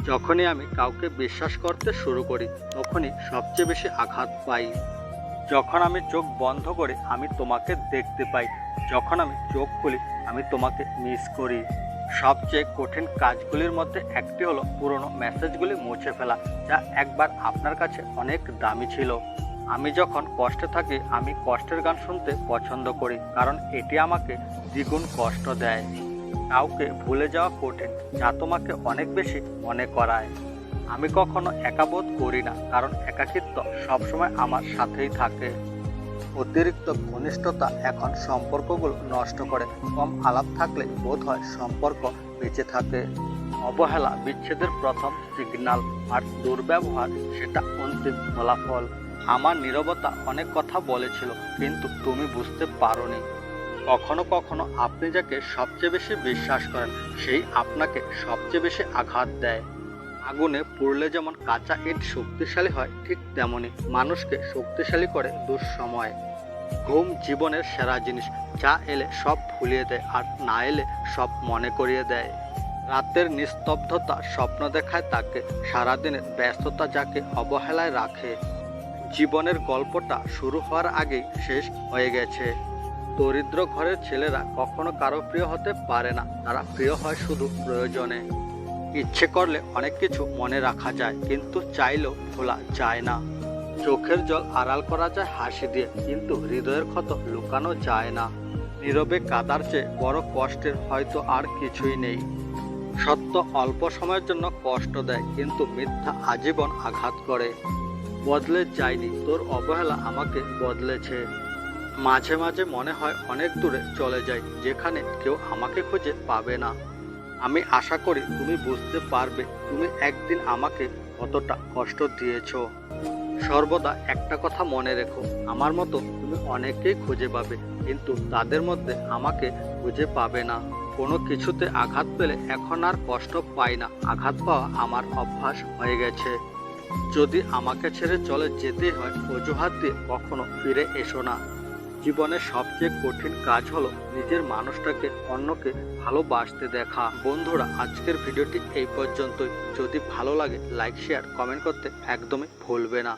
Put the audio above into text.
যখনই আমি কাউকে বিশ্বাস করতে শুরু করি তখনই সবচেয়ে বেশি আঘাত পাই। যখন আমি চোখ বন্ধ করি আমি তোমাকে দেখতে পাই, যখন আমি চোখ খুলি আমি তোমাকে মিস করি। সবচেয়ে কঠিন কাজগুলির মধ্যে একটি হলো পুরনো মেসেজগুলি মুছে ফেলা, যা একবার আপনার কাছে অনেক দামি ছিল। আমি যখন কষ্টে থাকি আমি কষ্টের গান শুনতে পছন্দ করি, কারণ এটি আমাকে দ্বিগুণ কষ্ট দেয়। কাউকে ভুলে যাওয়া কঠিন, যা তোমাকে অনেক বেশি মনে করায়। আমি কখনো একা বোধ করি না, কারণ একাকিত্ব সবসময় আমার সাথেই থাকে। অতিরিক্ত ঘনিষ্ঠতা এখন সম্পর্কগুলো নষ্ট করে, কম আলাপ থাকলে বোধ হয় সম্পর্ক বেঁচে থাকে। অবহেলা বিচ্ছেদের প্রথম সিগন্যাল, আর দুর্ব্যবহার সেটা অন্তিম ফলাফল। আমার নীরবতা অনেক কথা বলেছিল, কিন্তু তুমি বুঝতে পারোনি। কখনো কখনো আপনি যাকে সবচেয়ে বেশি বিশ্বাস করেন সেই আপনাকে সবচেয়ে বেশি আঘাত দেয়। আগুনে পুড়লে যেমন কাঁচা ইট শক্তিশালী হয়, ঠিক তেমনি মানুষকে শক্তিশালী করে দুঃসময়। ঘুম জীবনের সেরা জিনিস, যা এলে সব ভুলিয়ে দেয় আর না এলে সব মনে করিয়ে দেয়। রাতের নিস্তব্ধতা স্বপ্ন দেখায় তাকে, সারাদিনের ব্যস্ততা যাকে অবহেলায় রাখে। জীবনের গল্পটা শুরু হওয়ার আগেই শেষ হয়ে গেছে। দরিদ্র ঘরের ছেলেরা কখনো কারো প্রিয় হতে পারে না, তারা প্রিয় হয় শুধু প্রয়োজনে। ইচ্ছে করলে অনেক কিছু মনে রাখা যায়, কিন্তু চাইলেও ভোলা যায় না। চোখের জল আড়াল করা যায় হাসি দিয়ে, কিন্তু হৃদয়ের ক্ষত লুকানো যায় না। নীরবে কাদার চেয়ে বড় কষ্টের হয়তো আর কিছুই নেই। সত্য অল্প সময়ের জন্য কষ্ট দেয়, কিন্তু মিথ্যা আজীবন আঘাত করে। বদলে যায়নি, তোর অবহেলা আমাকে বদলেছে। মাঝে মাঝে মনে হয় অনেক দূরে চলে যাই, যেখানে কেউ আমাকে খুঁজে পাবে না। আমি আশা করি তুমি বুঝতে পারবে তুমি একদিন আমাকে কতটা কষ্ট দিয়েছো। সর্বদা একটা কথা মনে রেখো, আমার মতো তুমি অনেকেই খুঁজে পাবে, কিন্তু তাদের মধ্যে আমাকে খুঁজে পাবে না। কোনো কিছুতে আঘাত পেলে এখন আর কষ্ট পাই না, আঘাত পাওয়া আমার অভ্যাস হয়ে গেছে। যদি আমাকে ছেড়ে চলে যেতেই হয়, অজুহাত দিয়ে কখনো ফিরে এসো না। জীবনের সবচেয়ে কঠিন কাজ হলো নিজের মানুষটাকে অন্যকে ভালোবাসতে দেখা। বন্ধুরা, আজকের ভিডিওটি এই পর্যন্তই। যদি ভালো লাগে লাইক, শেয়ার, কমেন্ট করতে একদমই ভুলবে না।